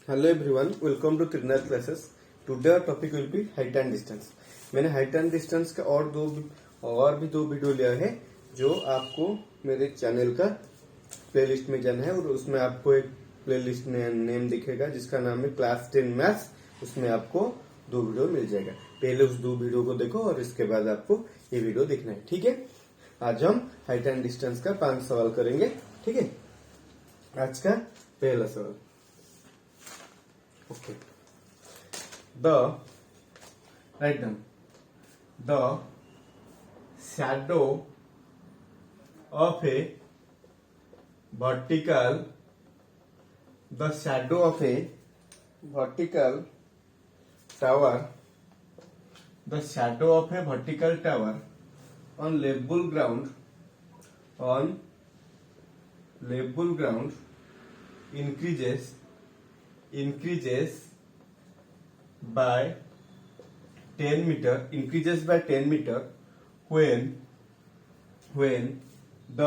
Hello everyone, welcome to Trinath classes. Today our topic will be height and distance. मैंने height and distance का और भी दो video लिया है जो आपको मेरे चैनल का प्लेलिस्ट में जाना है और उसमें आपको एक प्लेलिस्ट नेम दिखेगा जिसका नाम है क्लास 10 मैथ्स। उसमें आपको दो वीडियो मिल जाएगा। पहले उस दो वीडियो को देखो और इसके बाद आपको ये वीडियो देखना है, ठीक है। आज हम हाइट एंड डिस्टेंस का 5 सवाल करेंगे, ठीक है। आज का पहला सवाल, okay, write down the shadow of a vertical tower on level ground increases by 10 meter when the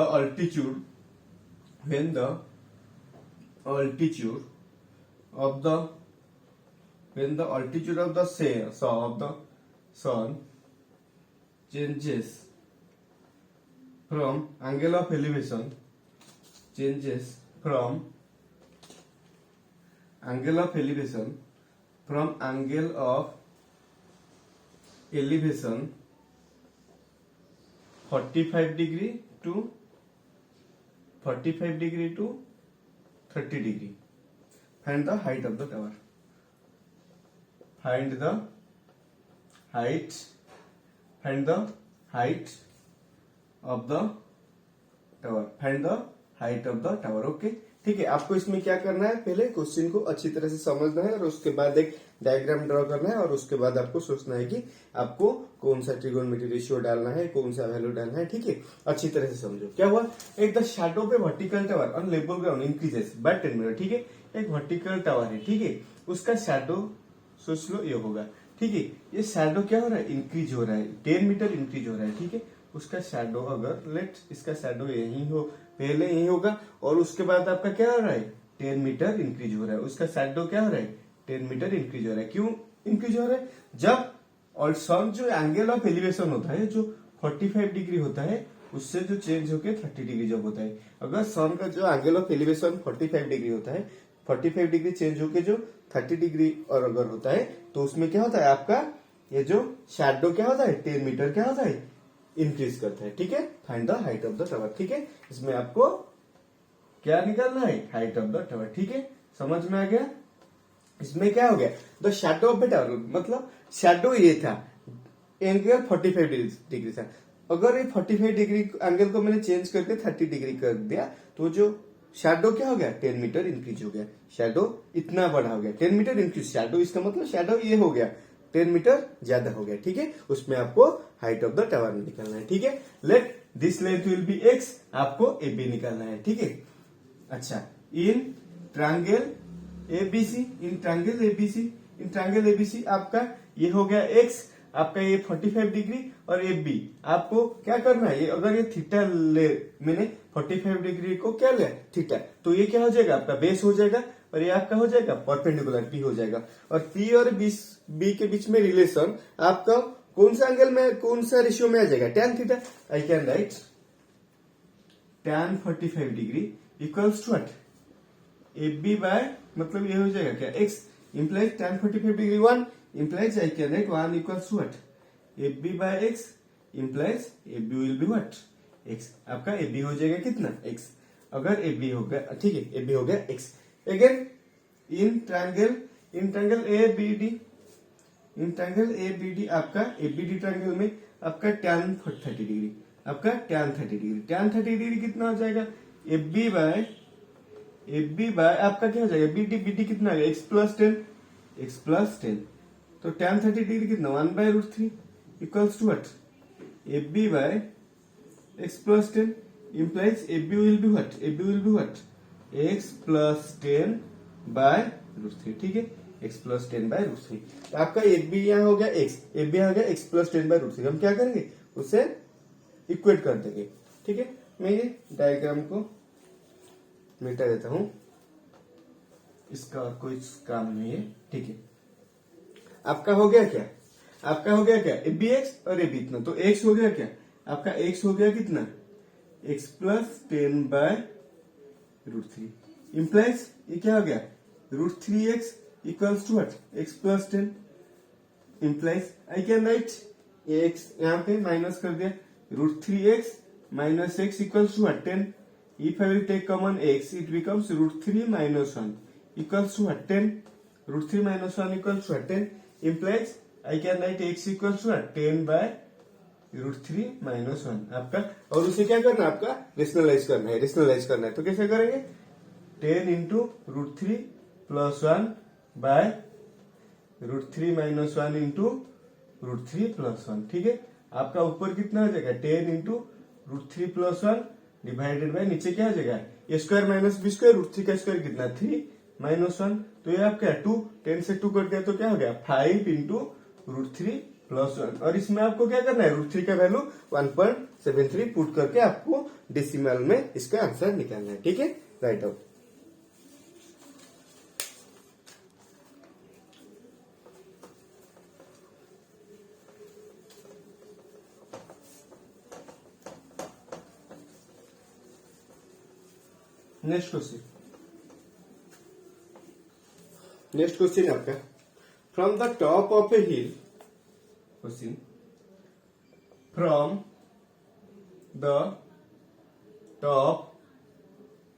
altitude of the sun changes from angle of elevation from angle of elevation 45 degree to 30 degree. Find the height of the tower. Find the height of the tower. Okay, ठीक है। आपको इसमें क्या करना है, पहले question को अच्छी तरह से समझना है और उसके बाद एक डायग्राम ड्रॉ करना है और उसके बाद आपको सोचना है कि आपको कौन सा ट्रिगोनोमेट्री रेशियो डालना है, कौन सा वैल्यू डालना है, ठीक है। अच्छी तरह से समझो। क्या हुआ, एक द शैडो पे vertical tower on level ground increases by 10 metre, ठीक है। एक वर्टिकल टावर है, ठीक है, उसका शैडो सोच लो ये होगा, ठीक है। ये शैडो क्या हो रहा है, इंक्रीज हो रहा है, 10 मीटर इंक्रीज हो रहा है, ठीक है। उसका शैडो अगर इसका शैडो यही हो, पहले यही होगा और उसके बाद आपका क्या हो रहा है, 10 मीटर इंक्रीज हो रहा है। उसका शैडो क्या हो रहा है, 10 मीटर इंक्रीज हो रहा है। क्यों इंक्रीज हो रहा है, जब और सन जो एंगल ऑफ एलिवेशन होता है जो 45 डिग्री होता है उससे जो चेंज होके 30 डिग्री जब होता है, अगर सन का जो एंगल ऑफ एलिवेशन 45 डिग्री होता है, 45 डिग्री चेंज होके जो 30 डिग्री और अगर होता है तो उसमें क्या होता है, आपका ये जो शैडो क्या होता है, 10 मीटर क्या होता है, इंक्रीज करता है, ठीक है। Find the height of the tower, ठीक है। इसमें आपको क्या निकालना है, हाइट ऑफ द टावर, ठीक है। समझ में आ गया। इसमें क्या हो गया, the shadow of the tower मतलब शैडो ये था, एंगल 45 डिग्री था। अगर ये 45 डिग्री एंगल को मैंने चेंज करके 30 डिग्री कर दिया तो जो शैडो क्या हो गया, 10 मीटर इंक्रीज हो गया। शैडो इतना बड़ा हो गया, 10 मीटर इंक्रीज शैडो, इसका मतलब शैडो ये हो गया 10 मीटर ज्यादा हो गया, ठीक है। उसमें आपको हाइट ऑफ द टावर निकालना है, ठीक है। Let this length will be x, आपको ए बी निकालना है, ठीक है। अच्छा, इन ट्रायंगल एबीसी आपका ये हो गया x, आपका ये 45 डिग्री और ए बी आपको क्या करना है, ये अगर ये थीटा ले, मैंने 45 डिग्री को क्या लिया, थीटा, तो ये क्या हो जाएगा, आपका बेस हो जाएगा और ये आपका हो जाएगा परपेंडिकुलर पी हो जाएगा। और पी और बी के बीच में रिलेशन आपका कौन सा एंगल में, कौन सा रेशियो में आ जाएगा, tan theta. I can write tan 45 degree equals to what, A B by, मतलब ये हो जाएगा क्या, x implies tan 45 degree 1 implies I can write 1 equals to what, ab by x implies ab will be what, x। आपका ab हो जाएगा कितना, x। अगर ab हो गया, ठीक है, ab हो गया x। Again in triangle abd आपका abd ट्रायंगल में आपका tan 30 डिग्री, आपका tan 30 डिग्री कितना हो जाएगा, ab बाय आपका क्या हो जाएगा, bd कितना है, x प्लस 10, तो tan 30 डिग्री कितना, 1/√3 equals to what, ab by x plus 10 implies ab will be what, x plus 10 by√3, ठीक है, x प्लस 10 by√3। तो आपका ab यहाँ हो गया x, ab यहाँ हो गया x प्लस 10 by√3। हम क्या करेंगे, उसे इक्वेट कर देंगे, ठीक है। मैं ये डायग्राम को मिटा देता हूं। इसका कोई काम नहीं है, ठीक है। आपका हो गया क्या, आपका हो गया क्या, ए बी एक्स और ए बी इतना, तो एक्स हो गया क्या, आपका एक्स हो गया कितना, एक्स प्लस 10/√3 इम्प्लाइज ये क्या हो गया, √3x equals to what, x plus 10 implies I can write x यहाँ पे माइनस कर दिया, √3x minus x equals to what, 10. If I will take common x, it becomes √3 minus 1 equals to what, 10. √3 minus 1 equals to what, 10. Implies I can write x equals to what, 10/√3 minus 1 आपका, और उसे क्या करना है, आपका rationalise करना है, rationalise करना है, तो कैसे करेंगे, 10 into √3 plus 1 by √3 minus 1 into √3 plus 1, ठीक है। आपका ऊपर कितना हो जाएगा, 10 into √3 plus 1 डिवाइडेड बाय नीचे क्या हो जाएगा, ए स्क्वायर माइनस बी स्क्वायर, √3 का स्क्वायर कितना 3 minus 1, तो ये आपका 2, 10 से 2 कट गया तो क्या हो गया 5 into √3 plus 1, और इसमें आपको क्या करना है, √3 का वैल्यू 1.73 पुट करके आपको डेसिमल में इसका आंसर निकालना है, ठीक है, राइट आउट। नेक्स्ट क्वेश्चन आपका, from the top of A hill, question from the top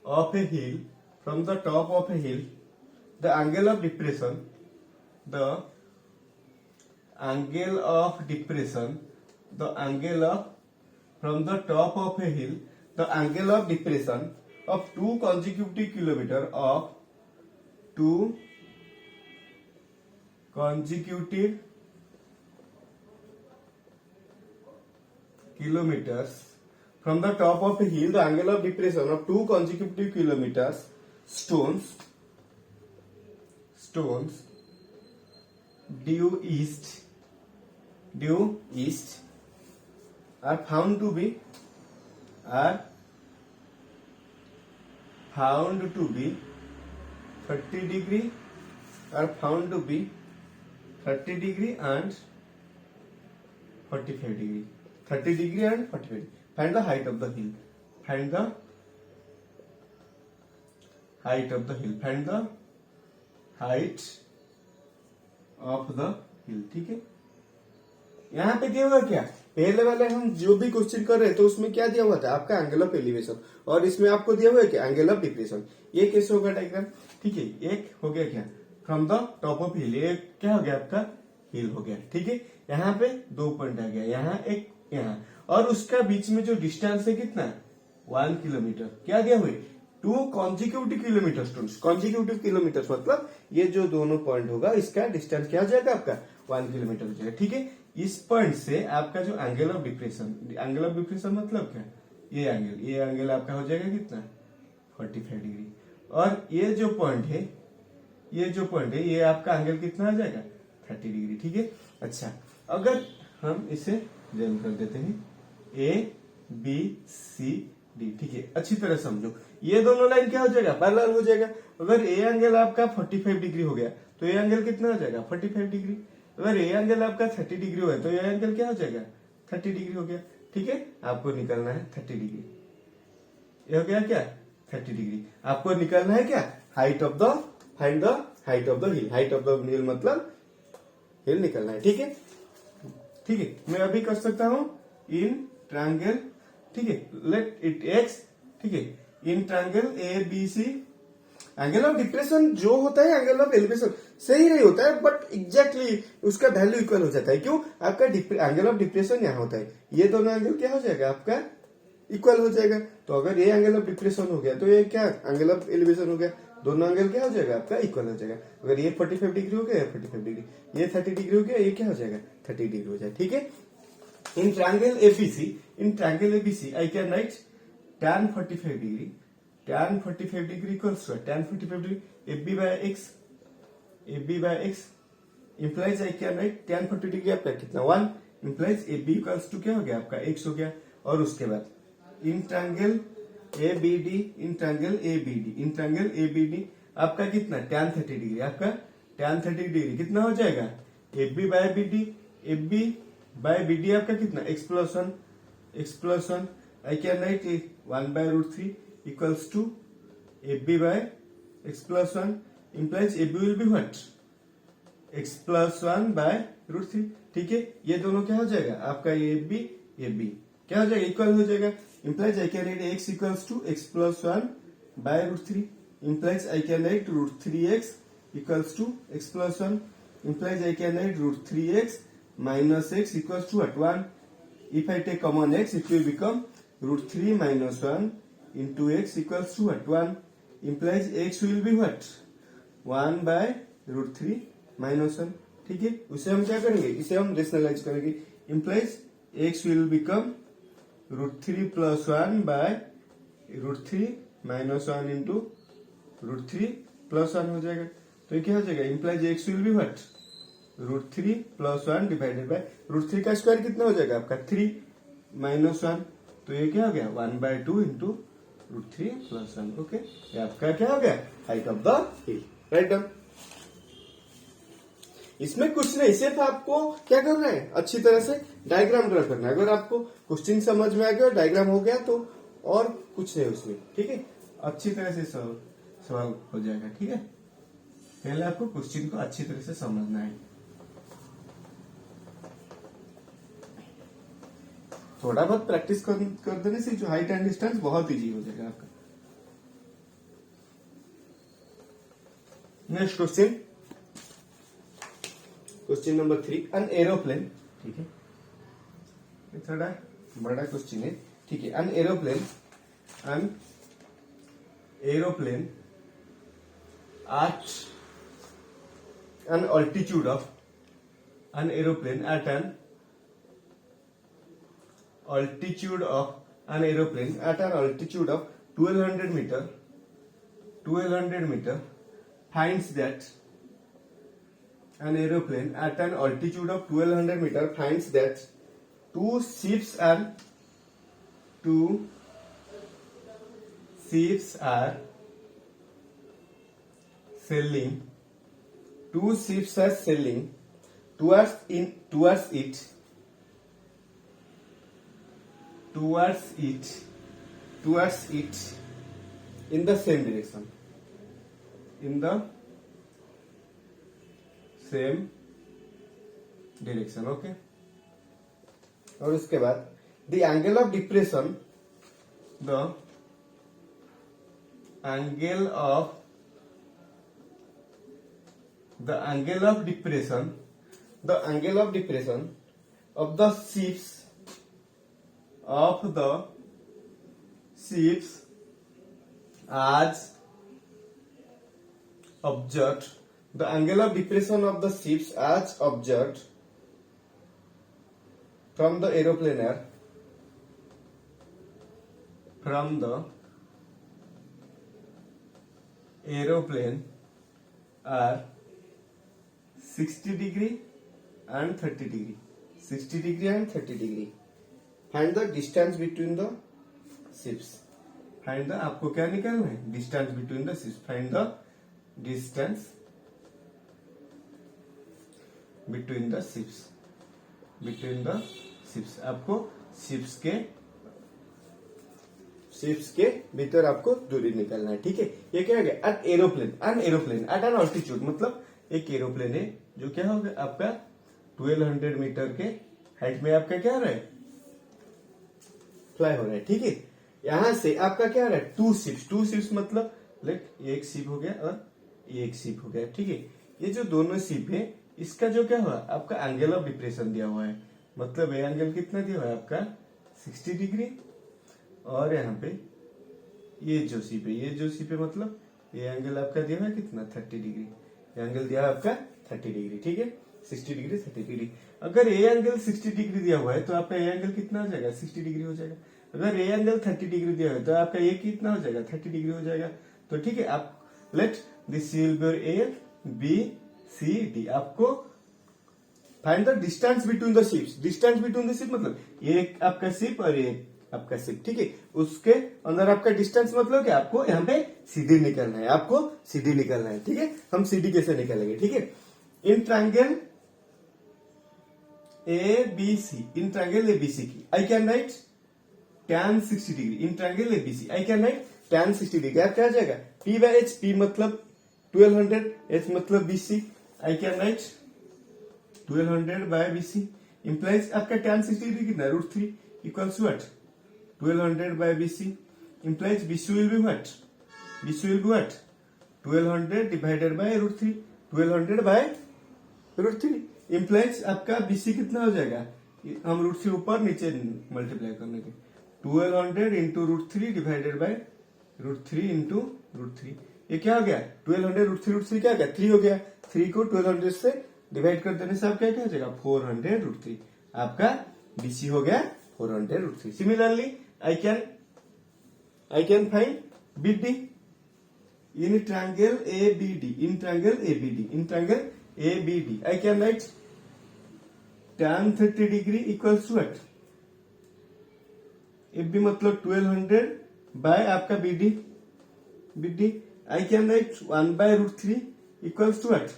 of A hill, from the top of A hill the angle of depression, the angle of depression, the angle of, from the top of A hill the angle of depression of 2 consecutive kilometer of 2 consecutive kilometers from the top of a hill, the angle of depression of 2 consecutive kilometers stones due east are found to be 30 degree, are found to be 30 degree and 45 degree, 30 degree and 45 degree. Find the height of the hill, find the height of the hill, find the height of the hill, ठीक है। यहाँ पे दिया हुआ क्या, पहले वाले हम जो भी क्वेश्चन कर रहे हैं तो उसमें क्या दिया हुआ था, आपका एंगल ऑफ एलिवेशन, और इसमें आपको दिया हुआ है क्या, एंगल ऑफ डिप्रेशन। ये कैसे होगा डायग्राम, ठीक है, एक हो गया क्या, फ्रॉम द टॉप ऑफ हिल, ये क्या हो गया आपका हिल हो गया, ठीक है। यहाँ पे 2 पॉइंट आ गया, यहाँ एक, यहाँ, और उसका बीच में जो डिस्टेंस है कितना, 1 किलोमीटर, क्या दिया हुआ, 2 consecutive kilometre stones, consecutive kilometre मतलब ये जो दोनों पॉइंट होगा इसका डिस्टेंस क्या हो जाएगा आपका 1 किलोमीटर हो जाएगा, ठीक है। इस पॉइंट से आपका जो angle of depression, angle of depression मतलब क्या, ये एंगल आपका हो जाएगा कितना 45 डिग्री, और ये जो पॉइंट है, ये आपका एंगल कितना आ जाएगा 30 डिग्री, ठीक है। अच्छा, अगर हम इसे जॉइन कर देते हैं ABCD, ठीक है, अच्छी तरह समझो, ये दोनों लाइन क्या हो जाएगा, पैरेलल हो जाएगा। अगर ए एंगल आपका 45 डिग्री हो गया तो ये एंगल कितना हो जाएगा 45 डिग्री, अगर ए एंगल आपका 30 डिग्री हो गया तो ये एंगल क्या हो जाएगा 30 डिग्री हो गया, ठीक है। आपको निकालना है 30 डिग्री, ये हो गया क्या 30 डिग्री। आपको निकालना है क्या, height of the, find the height of the hill, height of the हिल मतलब हिल निकालना है, ठीक है, ठीक है। मैं अभी कर सकता हूं इन ट्रायंगल, ठीक है, लेट इट एक्स, ठीक है, in triangle ABC, angle of depression जो होता है एंगल ऑफ एलिवेशन सही नहीं होता है, बट एग्जैक्टली उसका वैल्यू इक्वल हो जाता है। क्यों, आपका एंगल ऑफ डिप्रेशन यहाँ होता है, ये दोनों एंगल क्या हो जाएगा आपका इक्वल हो जाएगा। तो अगर ये एंगल ऑफ डिप्रेशन हो गया तो ये क्या एंगल ऑफ एलिवेशन हो गया, दोनों एंगल क्या हो जाएगा आपका इक्वल हो जाएगा। अगर ये 45 डिग्री हो गया 45 डिग्री, ये 30 डिग्री हो गया, ये क्या हो जाएगा 30 डिग्री हो जाएगा, ठीक है। In triangle ABC I can write tan 45 degree, tan 45 degree equals to tan 45 degree AB by x implies I can write tan 40 degree आपका कितना 1 implies AB इक्वल्स टू क्या हो गया आपका x हो गया। और उसके बाद इन ट्रायंगल ABD आपका कितना tan 30 डिग्री, आपका tan 30 डिग्री कितना हो जाएगा F B by B D, F B by B D आपका कितना x plus one I can write 1/√3 equals to F B by x plus one implies ab will be what x plus one by √3। ठीक है, ये दोनों क्या हो जाएगा आपका ए बी क्या हो जाएगा इक्वल हो जाएगा, implies I can write x equals to x plus 1 by √3, implies I can write √3x equals to x plus 1, implies I can write √3x minus x equals to what 1. If I take common x, it will become √3 minus 1 into x equals to what 1, implies x will be what 1 by √3 minus 1। ठीक है, उसे हम क्या करेंगे, इसे हम rationalise करेंगे, implies x will become √3 plus 1 by √3 minus 1 into √3 plus 1 हो जाएगा। तो ये क्या हो जाएगा, implies x will be what √3 plus 1 divided by √3 का स्क्वायर कितना हो जाएगा आपका 3 minus 1, तो ये क्या हो गया 1/2 into √3 plus 1। ओके, ये आपका क्या हो गया height of the hill. Write down. इसमें कुछ नहीं, सिर्फ आपको क्या करना है अच्छी तरह से डायग्राम ड्रा करना है। अगर आपको क्वेश्चन समझ में आ गया और डायग्राम हो गया तो और कुछ नहीं उसमें। ठीक है, अच्छी तरह से सवाल हो जाएगा। ठीक है, पहले आपको क्वेश्चन को अच्छी तरह से समझना है। थोड़ा बहुत प्रैक्टिस कर देने से जो हाइट एंड डिस्टेंस बहुत इजी हो जाएगा आपका। Next question, question number 3, an aeroplane. ठीक है, ये थोड़ा बड़ा क्वेश्चन है। ठीक है, an aeroplane at an altitude of 1200 meter finds that an aeroplane at an altitude of 1200 meter finds that two ships are sailing towards it in the same direction, okay. और उसके बाद the angle of depression of the ships as observed, the angle of depression of the ships as observed from the aeroplane are 60 degree and 30 degree. 60 degree and 30 degree. Find the distance between the ships. Find the, आपको क्या निकालना है, distance between the ships. Find the distance between the ships. आपको ships के भीतर आपको दूरी निकालना है। ठीक है, ये क्या हो गया, an aeroplane at an altitude, मतलब एक एरोप्लेन है जो क्या होगा आपका 1200 मीटर के हाइट में आपका क्या हो रहा है, फ्लाई हो रहा है। ठीक है, यहां से आपका क्या हो रहा है, टू शिप्स मतलब लाइक एक शिप हो गया और एक शिप हो गया। ठीक है, ये जो दोनों शिप है इसका जो क्या हुआ आपका एंगल ऑफ डिप्रेशन दिया हुआ है, मतलब ये एंगल कितना दिया हुआ है आपका 60 डिग्री, और यहाँ पे ये जो शिप है मतलब ये एंगल आपका दिया हुआ है कितना 30 डिग्री, एंगल दिया है आपका 30 डिग्री। ठीक है, 60 डिग्री 30 डिग्री। अगर ये एंगल 60 डिग्री दिया हुआ है तो आपका ये एंगल कितना हो जाएगा 60 डिग्री हो जाएगा। अगर ये एंगल 30 डिग्री दिया हुआ है तो आपका ये कितना हो जाएगा 30 डिग्री हो जाएगा। तो ठीक है, आप let this will be A B C D, आपको find the distance between the ships. Distance between the ship मतलब ये आपका शिप और ये आपका शिफ्ट, ठीक है। उसके अंदर आपका डिस्टेंस मतलब क्या, आपको यहाँ पे सीधी निकलना है, आपको सीधी निकलना है, ठीक है। हम सीधी कैसे निकलेंगे, ठीक है। In triangle ABC, in triangle ABC की आई can write tan 60 degree, in triangle ABC I can write tan 60 degree. आप क्या आ जाएगा, P बाय H, P मतलब 1200, H मतलब BC, I can write 1200 by BC implies आपका tan 60 डिग्री कितना, √3 equals what 1200 by BC implies BC will be what, BC will be what 1200 divided by √3, 1200 by √3 implies आपका BC कितना हो जाएगा, हम √3 ऊपर नीचे मल्टीप्लाई करने के 1200 इंटू √3 डिवाइडेड बाय √3 इंटू √3, ये क्या हो गया 1200 √3 क्या हो गया 3 हो गया, 3 को 1200 से डिवाइड कर देने से आपका क्या हो जाएगा 400 √3, आपका BC हो गया 400 √3। Similarly I can find BD in triangle ABD, in triangle ABD, in triangle ABD I can write tan 30 degree equals to what, AB मतलब 1200 by आपका BD I can write 1 by √3 equals to what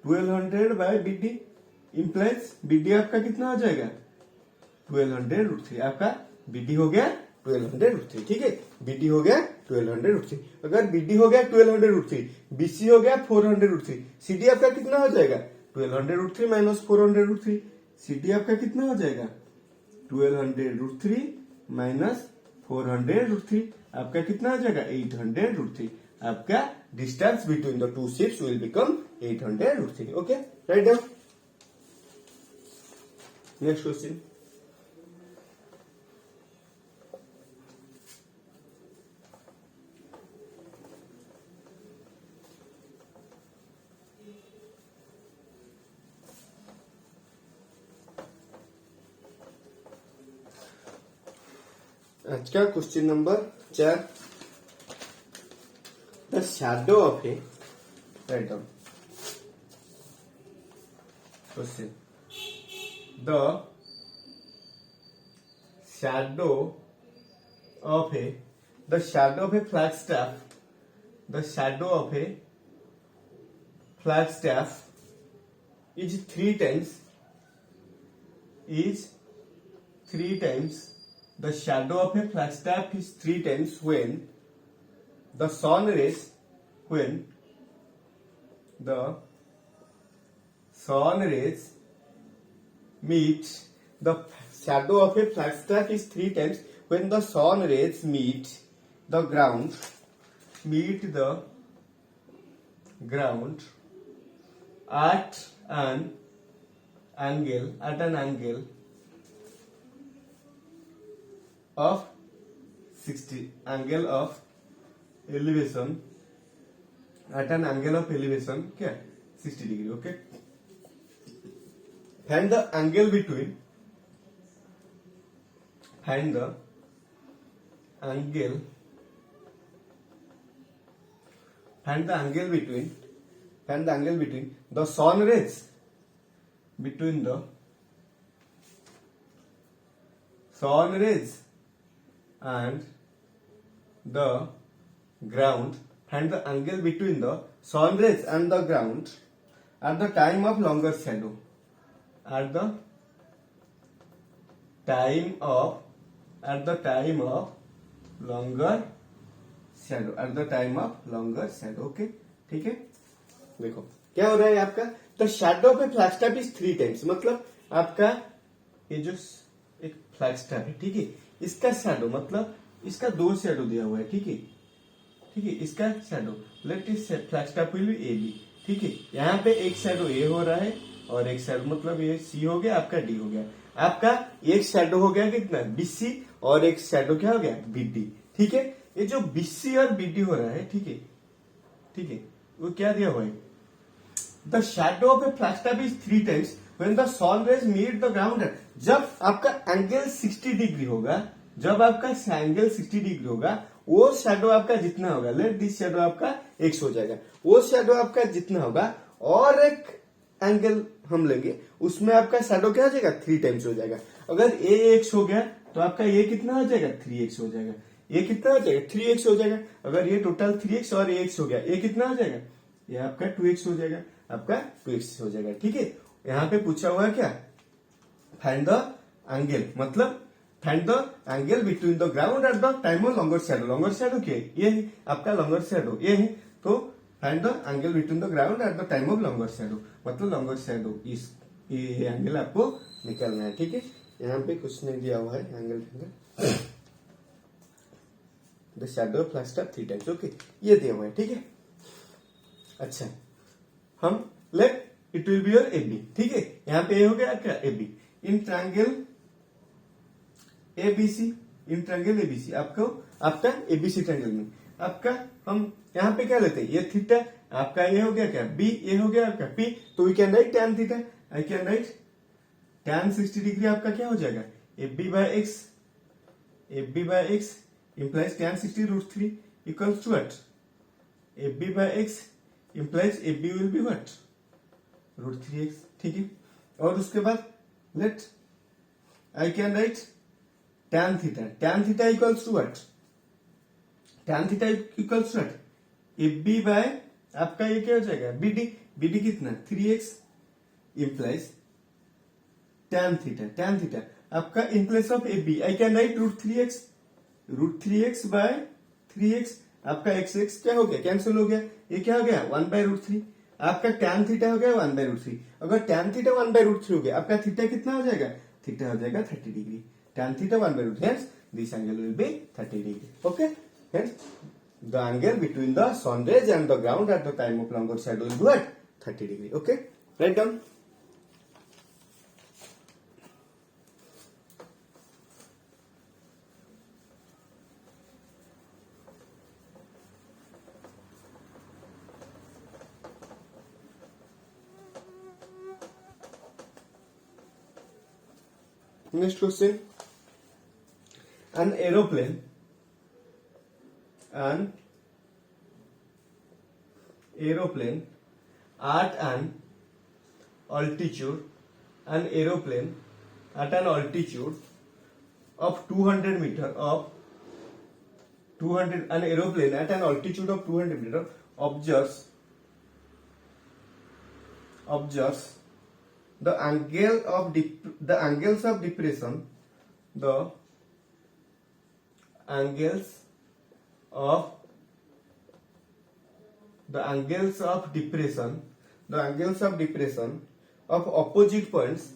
1200 by BD implies BD आपका कितना हो जाएगा 1200 √3, आपका BD हो गया 1200 √3, ठीक है। BD हो गया 1200 √3। अगर BD हो गया 1200 √3, BC हो गया 400 √3, CD आपका कितना हो जाएगा 1200 √3 माइनस 400 √3, CD आपका कितना हो जाएगा 1200 √3 माइनस 400 √3, आपका कितना हो जाएगा 800 √3, आपका distance between the two ships will become 800 √3। Okay, write down. Next question, आज का question number 4, the shadow of A, write down question, the shadow of A, the shadow of A flag staff, the shadow of A flag staff is 3 times, the shadow of a flagstaff is 3 times when the sun rays meet, the shadow of a flagstaff is 3 times when the sun rays meet the ground at an angle of 60, angle of elevation, at an angle of elevation क्या 60 degree, okay. find the angle between the sun rays, between the sun rays and the ground, find the angle between the sun rays and the ground at the time of longer shadow, at the time of longer shadow, okay, ठीक है। देखो क्या हो रहा है आपका, the shadow of a flagstaff is 3 times, मतलब आपका ये जो एक फ्लैगस्टाफ है, ठीक है, इसका शैडो मतलब इसका 2 शैडो दिया हुआ है, ठीक है, इसका shadow let is flagstaff will be AB, ठीक है। यहाँ पे एक शैडो A हो रहा है और एक शैडो मतलब ये C हो गया, आपका D हो गया, आपका एक शैडो हो गया कितना BC और एक शैडो क्या हो गया BD, ठीक है। ये जो BC और BD हो रहा है, ठीक है, वो क्या दिया हुआ है, the shadow of a flagstaff is 3 times when the sun rays meet the ground, जब आपका एंगल 60 डिग्री होगा, वो शैडो आपका जितना होगा, लेट दिस शैडो आपका x हो जाएगा, वो शैडो आपका जितना होगा और एक एंगल हम लेंगे, उसमें आपका शैडो क्या हो जाएगा 3 टाइम्स हो जाएगा। अगर A x हो गया तो आपका ये कितना हो जाएगा 3x हो जाएगा। ये कितना हो जाएगा 3x हो जाएगा। अगर ये टोटल 3x और ax हो गया, ये कितना हो जाएगा, ये आपका 2x हो जाएगा, आपका 2x हो जाएगा। ठीक है, यहाँ पे पूछा हुआ है क्या, फाइंड द एंगल, मतलब find the angle between the ground at the time of longer shadow. Longer shadow क्या है, ये है आपका लॉन्गर शैडो, ये है। तो find the angle between the ground at the time of longer shadow, मतलब लॉन्गर शैडो, इस ये एंगल आपको निकालना है। ठीक है, यहाँ पे कुछ नहीं दिया हुआ है angle the shadow flash top 3 times, okay, ये दिया हुआ है। ठीक है, अच्छा, हम let it will be your AB। ठीक है, यहाँ पे ये हो गया क्या AB इन ट्रायंगल ABC, इन ट्रायंगल ABC, आपको आपका ABC ट्रायंगल में आपका हम यहाँ पे क्या लेते हैं, ये थीटा, आपका ये हो गया क्या B, ये हो गया आपका P, तो we can write tan theta, I can write tan 60 degree आपका क्या हो जाएगा AB by x implies tan 60 √3 equals to what, AB by x implies AB will be what, √3x। ठीक है, और उसके बाद let I can write tan theta equals to what, tan theta equals to what, AB by आपका ये क्या हो जाएगा BD कितना 3x implies tan theta आपका in place of AB I can write √3x by 3x, आपका x क्या हो गया, कैंसिल हो गया, ये क्या हो गया 1/√3, आपका tan थीटा हो गया 1/√3। अगर tan थीटा 1/√3 हो गया, आपका थीटा कितना हो जाएगा, थीटा हो जाएगा 30 degree, tan theta 1/√3, hence this angle will be 30 degree, okay, hence the angle between the sun rays and the ground at the time of longer shadow will be what, 30 degree, okay, write down। Next question, an aeroplane at an altitude of 200 meter an aeroplane at an altitude of 200 meter observes the angles of depression of opposite points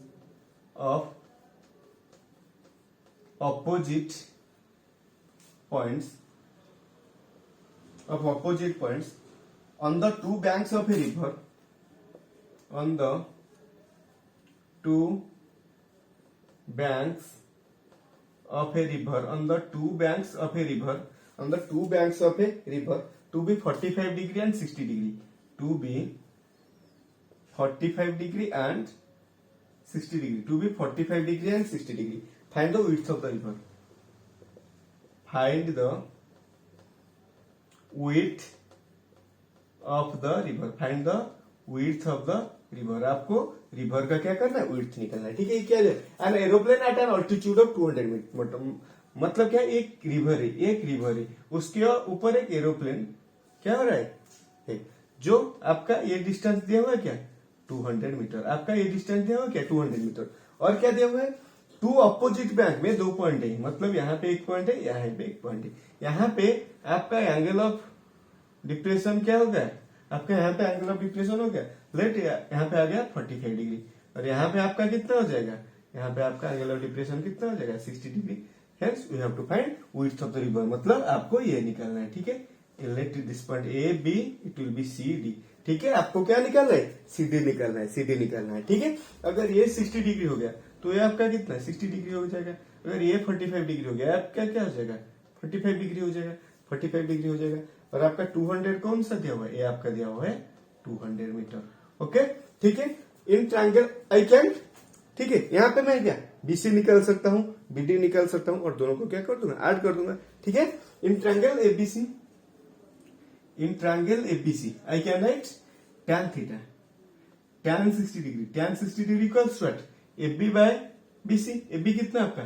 on the two banks of a river, on the two banks of a river to be 45 degree and 60 degree, to be 45 degree and 60 degree, to be 45 degree and 60 degree. Find the width of the river. Find the width of the river. Find the width of the river. आपको river का क्या करना है, width निकलना है। ठीक है, क्या है, an aeroplane at an altitude of 200 metre, मतलब क्या, एक रिवर है, उसके ऊपर एक एरोप्लेन क्या हो रहा है, जो आपका ये डिस्टेंस दिया हुआ है क्या 200 मीटर, आपका ये डिस्टेंस दिया हुआ है क्या 200 मीटर, और क्या दिया हुआ है, टू अपोजिट बैंक में 2 पॉइंट है, मतलब यहाँ पे एक पॉइंट है, यहाँ पे एक पॉइंट है। यहाँ पे आपका एंगल ऑफ डिप्रेशन क्या हो गया, आपका यहाँ पे एंगल ऑफ डिप्रेशन हो गया, लेट यहाँ पे आ गया 45 डिग्री, और यहाँ पे आपका कितना हो जाएगा, यहाँ पे आपका एंगल ऑफ डिप्रेशन कितना हो जाएगा 60 degree. Hence we have to find width of the river, मतलब आपको ये निकालना है। ठीक है, let this point A B, it will be C D. ठीक है, आपको क्या निकालना है, CD निकालना है। ठीक है, अगर ये 60 डिग्री हो गया तो ये आपका कितना 60 डिग्री हो जाएगा, अगर ये 45 डिग्री हो गया आपका क्या हो जाएगा 45 डिग्री हो जाएगा, और आपका 200 कौन सा दिया हुआ है, ये आपका दिया हुआ है 200 मीटर। ओके, ठीक है, इन ट्रायंगल आई कैन, ठीक है, यहाँ पे मैं क्या BC निकाल सकता हूँ, BD निकाल सकता हूँ, और दोनों को क्या कर दूंगा, ऐड कर दूंगा। ठीक है, in triangle ABC I can write tan theta, tan 60 degree equals what, AB by BC, AB कितना आपका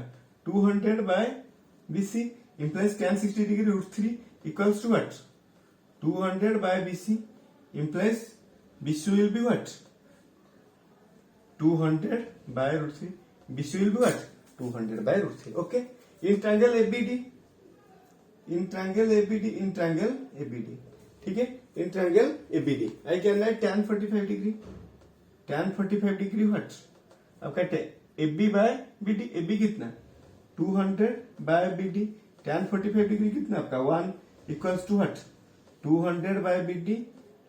200 by BC implies tan 60 degree root 3 equals to what? 200 by BC implies BC will be what? 200 by root 3. BC will be what? 200 by root 3. Okay. In triangle ABD, ठीक है, in triangle ABD आई कहना है tan 45 degree, tan 45 degree what आपका AB bye BD, AB कितना 200 by BD, tan 45 degree कितना आपका 1 equals to what 200 by BD,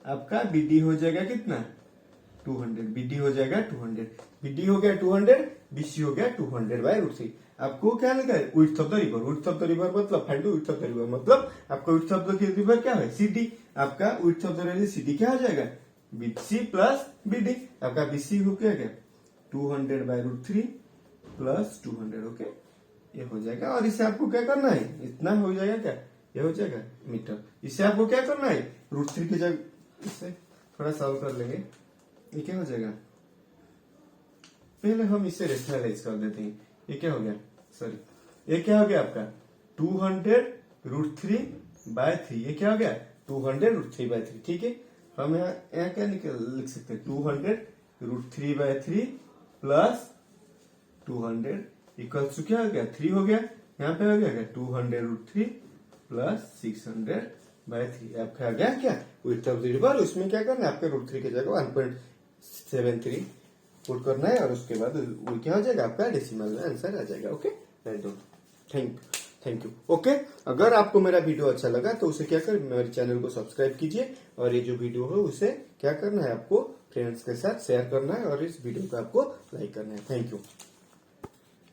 आपका BD हो जाएगा कितना 200, बीडी हो जाएगा 200, बीडी हो गया 200, बीसी हो गया 200 बाय रूट 3। आपको क्या लिखा है width of the river, width of the river मतलब find width of the river मतलब आपका विड्थ ऑफ द रिवर क्या है सीडी, आपका width of the river CD क्या हो जाएगा बीसी प्लस बीडी, आपका बीसी हो गया क्या 200 बाय रूट 3 प्लस 200, ओके ये हो जाएगा। और इसे आपको क्या करना है इतना हो जाएगा क्या ये हो जाएगा मीटर, इसे आपको क्या करना है रूट 3 की जगह इससे थोड़ा सॉल्व कर लेंगे, ये क्या हो जाएगा पहले हम इसे रेशनलाइज कर देते हैं, ये क्या हो गया सॉरी ये क्या हो गया आपका 200 रूट 3 बाय 3, ये क्या हो गया 200 रूट 3 बाय 3, ठीक है। हम यहाँ क्या लिख सकते हैं 200 root 3 by 3 plus 200 equals to क्या हो गया 3 हो गया, यहाँ पे हो गया क्या 200 रूट 3 प्लस 600 बाय 3, आपका आ गया क्या विड्थ ऑफ द रिवर। उसमें क्या करना है आपके रूट 3 की जगह 1.73 पुट करना है और उसके बाद वो क्या हो जाएगा आपका डेसिमल में आंसर आ जाएगा। Okay thank you. ओके अगर आपको मेरा वीडियो अच्छा लगा तो उसे क्या कर मेरे चैनल को सब्सक्राइब कीजिए और ये जो वीडियो है उसे क्या करना है आपको फ्रेंड्स के साथ शेयर करना है और इस वीडियो को आपको लाइक करना है। Thank you.